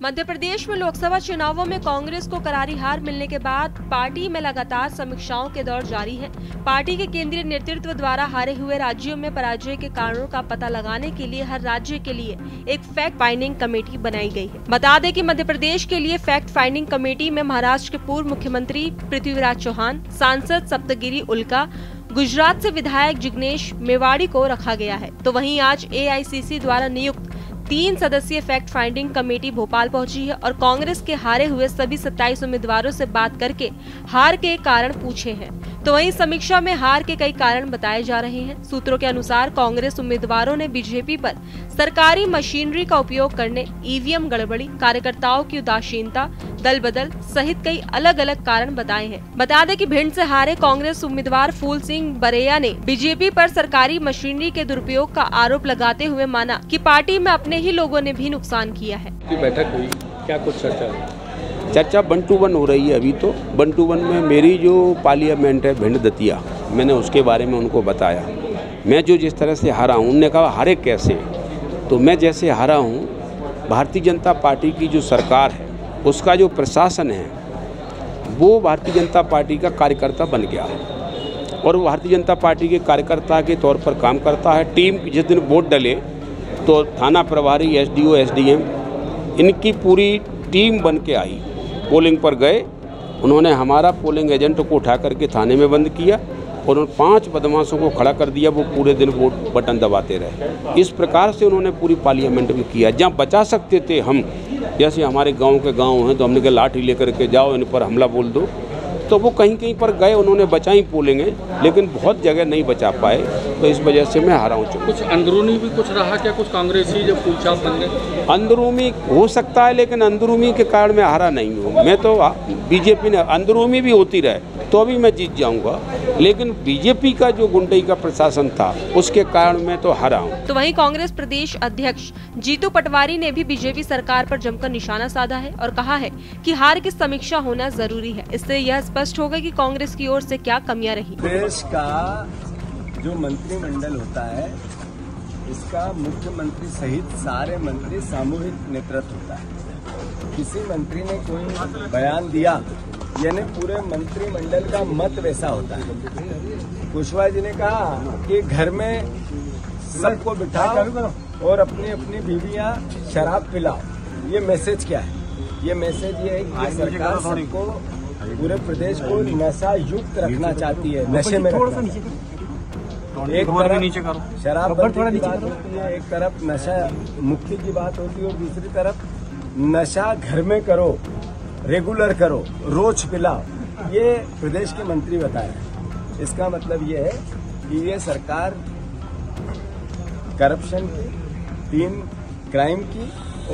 मध्य प्रदेश में लोकसभा चुनावों में कांग्रेस को करारी हार मिलने के बाद पार्टी में लगातार समीक्षाओं के दौर जारी है। पार्टी के केंद्रीय नेतृत्व द्वारा हारे हुए राज्यों में पराजय के कारणों का पता लगाने के लिए हर राज्य के लिए एक फैक्ट फाइंडिंग कमेटी बनाई गई है। बता दें कि मध्य प्रदेश के लिए फैक्ट फाइंडिंग कमेटी में महाराष्ट्र के पूर्व मुख्यमंत्री पृथ्वीराज चौहान, सांसद सप्तगिरी उल्का, गुजरात से विधायक जिग्नेश मेवाड़ी को रखा गया है। तो वहीं आज AICC द्वारा नियुक्त 3 सदस्यीय फैक्ट फाइंडिंग कमेटी भोपाल पहुंची है और कांग्रेस के हारे हुए सभी 27 उम्मीदवारों से बात करके हार के कारण पूछे हैं। तो वहीं समीक्षा में हार के कई कारण बताए जा रहे हैं। सूत्रों के अनुसार कांग्रेस उम्मीदवारों ने बीजेपी पर सरकारी मशीनरी का उपयोग करने, EVM गड़बड़ी, कार्यकर्ताओं की उदासीनता, दल बदल सहित कई अलग अलग कारण बताए हैं। बता दें कि भिंड से हारे कांग्रेस उम्मीदवार फूल सिंह बरैया ने बीजेपी पर सरकारी मशीनरी के दुरुपयोग का आरोप लगाते हुए माना कि पार्टी में अपने ही लोगों ने भी नुकसान किया है। बैठक हुई, क्या कुछ चर्चा 1 to 1 हो रही है। अभी तो 1 to 1 में मेरी जो पार्लियामेंट है भिंड दतिया, मैंने उसके बारे में उनको बताया। मैं जो जिस तरह से हारा हूँ, उन्होंने कहा हारे कैसे, तो मैं जैसे हारा हूँ, भारतीय जनता पार्टी की जो सरकार है उसका जो प्रशासन है वो भारतीय जनता पार्टी का कार्यकर्ता बन गया है और वो भारतीय जनता पार्टी के कार्यकर्ता के तौर पर काम करता है। टीम जिस दिन वोट डले तो थाना प्रभारी, SDO, SDM इनकी पूरी टीम बन के आई, पोलिंग पर गए। उन्होंने हमारा पोलिंग एजेंट को उठा करके थाने में बंद किया और उन 5 बदमाशों को खड़ा कर दिया। वो पूरे दिन वोट बटन दबाते रहे। इस प्रकार से उन्होंने पूरी पार्लियामेंट में किया। जहाँ बचा सकते थे हम, जैसे हमारे गांव के गांव हैं तो हमने कहा लाठी लेकर के जाओ, इन पर हमला बोल दो, तो वो कहीं कहीं पर गए, उन्होंने बचाई पोलिंग, लेकिन बहुत जगह नहीं बचा पाए। तो इस वजह से मैं हारा हूँ। कुछ अंदरूनी भी कुछ रहा क्या, कुछ कांग्रेसी जब फूलछाप बन गए? अंदरूनी हो सकता है, लेकिन अंदरूनी के कारण मैं हारा नहीं हूँ। मैं तो बीजेपी ने अंदरूनी भी होती रहे तो अभी मैं जीत जाऊंगा, लेकिन बीजेपी का जो गुंडई का प्रशासन था उसके कारण मैं तो हारा हूँ। तो वहीं कांग्रेस प्रदेश अध्यक्ष जीतू पटवारी ने भी बीजेपी सरकार पर जमकर निशाना साधा है और कहा है कि हार की समीक्षा होना जरूरी है। इससे यह स्पष्ट होगा कि कांग्रेस की ओर से क्या कमियां रही। देश का जो मंत्रिमंडल होता है, इसका मुख्यमंत्री सहित सारे मंत्री सामूहिक नेतृत्व होता है। किसी मंत्री ने कोई बयान दिया, यानी पूरे मंत्रिमंडल का मत वैसा होता है। कुशवाहा जी ने कहा कि घर में सबको बिठाओ और अपनी अपनी बीवियां शराब पिलाओ। ये मैसेज क्या है? ये मैसेज ये है कि सरकार सबको, पूरे प्रदेश को नशा युक्त रखना चाहती है, नशे में रखना। एक तरफ शराब बंदी की बात होती है, एक तरफ नशा मुक्ति की बात होती है और दूसरी तरफ नशा घर में करो, रेगुलर करो, रोज पिलाओ। ये प्रदेश के मंत्री बताए हैं। इसका मतलब ये है कि ये सरकार करप्शन की, 3 क्राइम की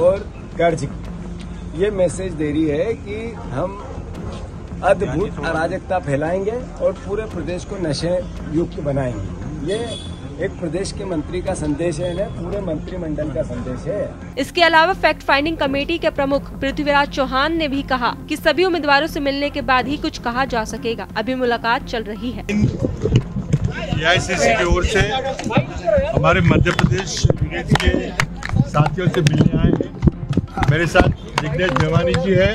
और कर्ज की ये मैसेज दे रही है कि हम अद्भुत अराजकता फैलाएंगे और पूरे प्रदेश को नशे युक्त बनाएंगे। ये एक प्रदेश के मंत्री का संदेश है, पूरे मंत्रिमंडल का संदेश है। इसके अलावा फैक्ट फाइंडिंग कमेटी के प्रमुख पृथ्वीराज चौहान ने भी कहा कि सभी उम्मीदवारों से मिलने के बाद ही कुछ कहा जा सकेगा। अभी मुलाकात चल रही है। AICC की ओर से हमारे मध्य प्रदेश के साथियों से मिलने आए हैं। मेरे साथ जिग्नेश मेवाड़ी जी है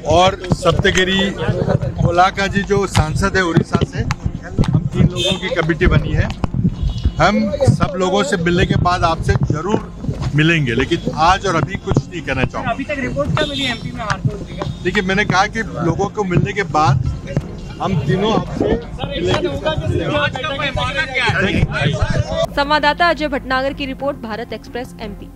और सप्तगिरी उल्का जी जो सांसद है उड़ीसा से। हम 3 लोगों की कमेटी बनी है। हम सब लोगों से मिलने के बाद आपसे जरूर मिलेंगे, लेकिन आज और अभी कुछ नहीं कहना चाहूँगा। अभी तक रिपोर्ट क्या मिली MP में हार? देखिए, मैंने कहा कि लोगों को मिलने के बाद हम तीनों आपसे संवाददाता अजय भटनागर की रिपोर्ट, भारत एक्सप्रेस MP।